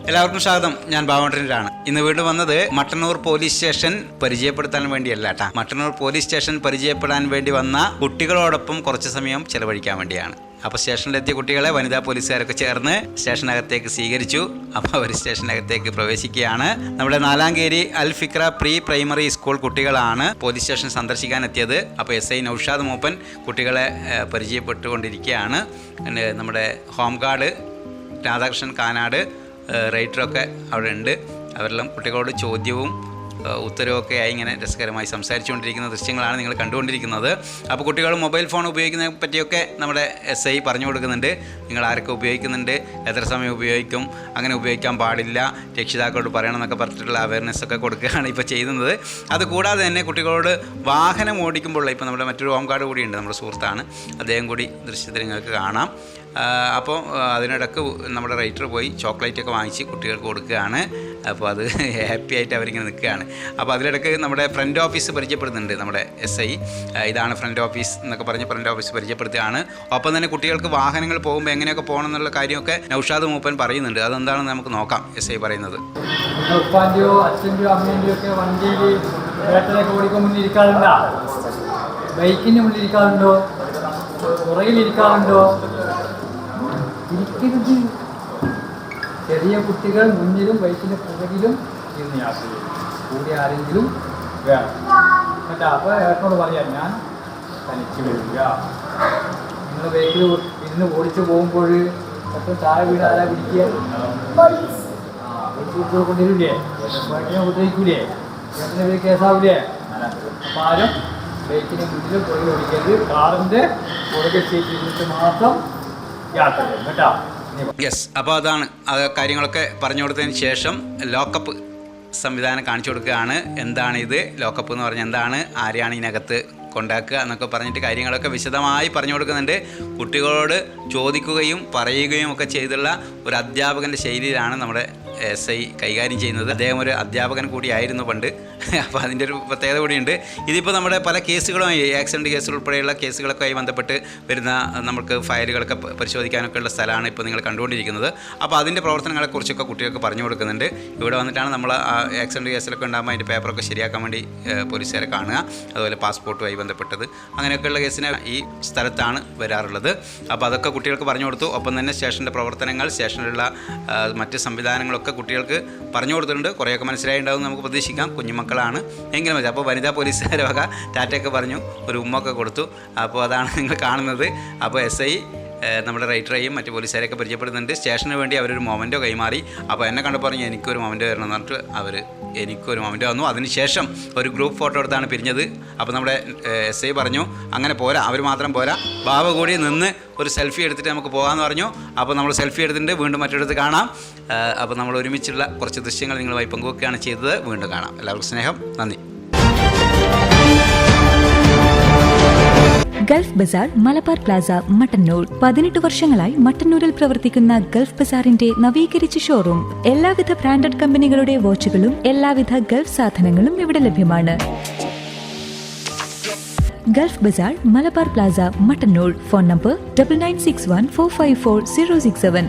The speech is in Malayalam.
എല്ലാവർക്കും സ്വാഗതം. ഞാൻ ബാവണ്ടനാണ്. ഇന്ന് വീണ്ടും വന്നത് മട്ടന്നൂർ പോലീസ് സ്റ്റേഷൻ പരിചയപ്പെടുത്താൻ വേണ്ടിയല്ല കേട്ടാ. മട്ടന്നൂർ പോലീസ് സ്റ്റേഷൻ പരിചയപ്പെടാൻ വേണ്ടി വന്ന കുട്ടികളോടൊപ്പം കുറച്ച് സമയം ചെലവഴിക്കാൻ വേണ്ടിയാണ്. അപ്പോൾ സ്റ്റേഷനിലെത്തിയ കുട്ടികളെ വനിതാ പോലീസുകാരൊക്കെ ചേർന്ന് സ്റ്റേഷനകത്തേക്ക് സ്വീകരിച്ചു. അപ്പോൾ അവർ സ്റ്റേഷനകത്തേക്ക് പ്രവേശിക്കുകയാണ്. നമ്മുടെ നാലാങ്കേരി അൽ ഫിക്ര പ്രീ പ്രൈമറി സ്കൂൾ കുട്ടികളാണ് പോലീസ് സ്റ്റേഷൻ സന്ദർശിക്കാൻ എത്തിയത്. അപ്പോൾ SI നൗഷാദ് മൂപ്പൻ കുട്ടികളെ പരിചയപ്പെട്ടുകൊണ്ടിരിക്കുകയാണ്. നമ്മുടെ ഹോം ഗാർഡ് രാധാകൃഷ്ണൻ കാനാട് റൈറ്ററൊക്കെ അവിടെ ഉണ്ട്. അവരെല്ലാം കുട്ടികളോട് ചോദ്യവും ഉത്തരവൊക്കെ ആയി ഇങ്ങനെ രസകരമായി സംസാരിച്ചുകൊണ്ടിരിക്കുന്ന ദൃശ്യങ്ങളാണ് നിങ്ങൾ കണ്ടുകൊണ്ടിരിക്കുന്നത്. അപ്പോൾ കുട്ടികൾ മൊബൈൽ ഫോൺ ഉപയോഗിക്കുന്നതിനെ പറ്റിയൊക്കെ നമ്മുടെ SI പറഞ്ഞു കൊടുക്കുന്നുണ്ട്. നിങ്ങൾ ആരൊക്കെ ഉപയോഗിക്കുന്നുണ്ട്, എത്ര സമയം ഉപയോഗിക്കും, അങ്ങനെ ഉപയോഗിക്കാൻ പാടില്ല, രക്ഷിതാക്കളോട് പറയണം എന്നൊക്കെ പറഞ്ഞിട്ടുള്ള അവയർനെസ്സൊക്കെ കൊടുക്കുകയാണ് ഇപ്പോൾ ചെയ്യുന്നത്. അതുകൂടാതെ തന്നെ കുട്ടികളോട് വാഹനം ഓടിക്കുമ്പോൾ ഇപ്പോൾ നമ്മുടെ മറ്റൊരു ഹോം ഗാർഡ് കൂടിയുണ്ട്, നമ്മുടെ സുഹൃത്താണ്, അദ്ദേഹം കൂടി ദൃശ്യത്തിൽ നിങ്ങൾക്ക് കാണാം. അപ്പോൾ അതിനിടക്ക് നമ്മുടെ റൈറ്റർ പോയി ചോക്ലേറ്റൊക്കെ വാങ്ങിച്ച് കുട്ടികൾക്ക് കൊടുക്കുകയാണ്. അപ്പോൾ അത് ഹാപ്പി ആയിട്ട് അവരിങ്ങനെ നിൽക്കുകയാണ്. അപ്പോൾ അതിലിടക്ക് നമ്മുടെ ഫ്രണ്ട് ഓഫീസ് പരിചയപ്പെടുന്നുണ്ട് നമ്മുടെ SI. ഇതാണ് ഫ്രണ്ട് ഓഫീസ് എന്നൊക്കെ പറഞ്ഞ് ഫ്രണ്ട് ഓഫീസ് പരിചയപ്പെടുത്തുകയാണ്. ഒപ്പം തന്നെ കുട്ടികൾക്ക് വാഹനങ്ങൾ പോകുമ്പോൾ എങ്ങനെയൊക്കെ പോകണം എന്നുള്ള കാര്യമൊക്കെ നൗഷാദ് മൂപ്പൻ പറയുന്നുണ്ട്. അതെന്താണെന്ന് നമുക്ക് നോക്കാം. SI പറയുന്നത്, ഉപ്പാൻ്റെയോ അച്ഛൻ്റെയോ അമ്മേൻ്റെയോ ഒക്കെ വണ്ടിയിൽ ഏട്ടനൊക്കെ ഓടിക്കാൻ മുന്നിലിരിക്കാറുണ്ടോ? ബൈക്കിൻ്റെ മുന്നിലിരിക്കാറുണ്ടോ? പുറകിലിരിക്കാറുണ്ടോ? ഇരിക്കരുത്. ചെറിയ കുട്ടികൾ മുന്നിലും ബൈക്കിൻ്റെ പുറകിലും ഇരുന്ന് യാത്ര ചെയ്യും. കൂടി ആരെങ്കിലും വേണം കേട്ടോ. അപ്പോൾ ഏട്ടനോട് പറയാം, ഞാൻ തനിച്ച് വരില്ല. നിങ്ങൾ ബൈക്കിൽ ഇരുന്ന് ഓടിച്ച് പോകുമ്പോൾ എപ്പോൾ താഴെ വീട് ആരാ പിടിക്കുക? കുട്ടികൾ കൊണ്ടുവരില്ലേ? ബൈക്കിനെ ഉപദ്രവിക്കൂലേ? ഏട്ടൻ്റെ പേര് കേസാവൂലേ? അപ്പോൾ ആരും ബൈക്കിന് മുന്നിൽ പുറകിൽ ഓടിക്കരുത്. കാറിൻ്റെ പുറകെ സീറ്റിൽ ഇരുന്നിട്ട് മാത്രം യാത്ര ചെയ്യും കേട്ടോ. യെസ്. അപ്പോൾ അതാണ് കാര്യങ്ങളൊക്കെ പറഞ്ഞു കൊടുത്തതിന് ശേഷം ലോക്കപ്പ് സംവിധാനം കാണിച്ചു കൊടുക്കുകയാണ്. എന്താണ് ഇത് ലോക്കപ്പ് എന്ന് പറഞ്ഞാൽ എന്താണ്, ആരെയാണ് ഇതിനകത്ത് കൊണ്ടാക്കുക എന്നൊക്കെ പറഞ്ഞിട്ട് കാര്യങ്ങളൊക്കെ വിശദമായി പറഞ്ഞു കൊടുക്കുന്നുണ്ട്. കുട്ടികളോട് ചോദിക്കുകയും പറയുകയും ഒക്കെ ചെയ്തുള്ള ഒരു അധ്യാപകൻ്റെ ശൈലിയിലാണ് നമ്മുടെ SI കൈകാര്യം ചെയ്യുന്നത്. അദ്ദേഹം ഒരു അധ്യാപകൻ കൂടിയായിരുന്നു പണ്ട്. അപ്പോൾ അതിൻ്റെ ഒരു പ്രത്യേകത കൂടിയുണ്ട്. ഇതിപ്പോൾ നമ്മുടെ പല കേസുകളുമായി, ആക്സിഡൻറ്റ് കേസ് ഉൾപ്പെടെയുള്ള കേസുകളൊക്കെ ആയി ബന്ധപ്പെട്ട് വരുന്ന നമുക്ക് ഫയലുകളൊക്കെ പരിശോധിക്കാനൊക്കെ ഉള്ള സ്ഥലമാണ് ഇപ്പോൾ നിങ്ങൾ കണ്ടുകൊണ്ടിരിക്കുന്നത്. അപ്പോൾ അതിൻ്റെ പ്രവർത്തനങ്ങളെക്കുറിച്ചൊക്കെ കുട്ടികൾക്ക് പറഞ്ഞു കൊടുക്കുന്നുണ്ട്. ഇവിടെ വന്നിട്ടാണ് നമ്മൾ ആക്സിഡൻറ്റ് കേസിലൊക്കെ ഉണ്ടാകുമ്പോൾ അതിൻ്റെ പേപ്പറൊക്കെ ശരിയാക്കാൻ വേണ്ടി പോലീസുകാരെ കാണുക. അതുപോലെ പാസ്പോർട്ടുമായി ബന്ധപ്പെട്ടത് അങ്ങനെയൊക്കെയുള്ള കേസിന് ഈ സ്ഥലത്താണ് വരാറുള്ളത്. അപ്പോൾ അതൊക്കെ കുട്ടികൾക്ക് പറഞ്ഞു കൊടുത്തു. ഒപ്പം തന്നെ സ്റ്റേഷൻ്റെ പ്രവർത്തനങ്ങൾ, സ്റ്റേഷനിലുള്ള മറ്റ് സംവിധാനങ്ങളൊക്കെ കുട്ടികൾക്ക് പറഞ്ഞു കൊടുത്തിട്ടുണ്ട്. കുറേയൊക്കെ മനസ്സിലായിട്ടുണ്ടാവും നമുക്ക് പ്രതീക്ഷിക്കാം. കുഞ്ഞുമക്കളാണ് എങ്കിലും മതി. അപ്പോൾ വനിതാ പോലീസുകാരെ വക ടാറ്റയൊക്കെ പറഞ്ഞു, ഒരു ഉമ്മൊക്കെ കൊടുത്തു. അപ്പോൾ അതാണ് നിങ്ങൾ കാണുന്നത്. അപ്പോൾ SI നമ്മുടെ റൈറ്ററേയും മറ്റ് പോലീസുകാരെയൊക്കെ പരിചയപ്പെടുന്നുണ്ട്. സ്റ്റേഷന് വേണ്ടി അവരൊരു മൊമെൻറ്റോ കൈമാറി. അപ്പോൾ എന്നെ കണ്ടു പറഞ്ഞു എനിക്കൊരു മൊമെൻറ്റോ തരണം എന്ന് പറഞ്ഞിട്ട് അവർ എനിക്കൊരു മൊമെൻറ്റോ വന്നു. അതിനുശേഷം ഒരു ഗ്രൂപ്പ് ഫോട്ടോ എടുത്താണ് പിരിഞ്ഞത്. അപ്പോൾ നമ്മുടെ SI പറഞ്ഞു അങ്ങനെ പോരാ, അവർ മാത്രം പോരാ, ബാബ കൂടി നിന്ന് ഒരു സെൽഫി എടുത്തിട്ട് നമുക്ക് പോകാമെന്ന് പറഞ്ഞു. അപ്പോൾ നമ്മൾ സെൽഫി എടുത്തിട്ട് വീണ്ടും മറ്റൊരിടത്ത് കാണാം. അപ്പോൾ നമ്മൾ ഒരുമിച്ചുള്ള കുറച്ച് ദൃശ്യങ്ങൾ നിങ്ങളുമായി പങ്കുവെക്കുകയാണ് ചെയ്തത്. വീണ്ടും കാണാം. എല്ലാവർക്കും സ്നേഹം, നന്ദി. Gulf Bazar Malabar Plaza Mattannur. 18 വർഷങ്ങളായി മട്ടന്നൂരിൽ പ്രവർത്തിക്കുന്ന ഗൾഫ് ബസാറിന്റെ നവീകരിച്ച ഷോറൂം. എല്ലാവിധ ബ്രാൻഡഡ് കമ്പനികളുടെ വാച്ചുകളും എല്ലാവിധ ഗൾഫ് സാധനങ്ങളും ഇവിടെ ലഭ്യമാണ്. Gulf Bazar Malabar Plaza Mattannur. Phone number 9961454067.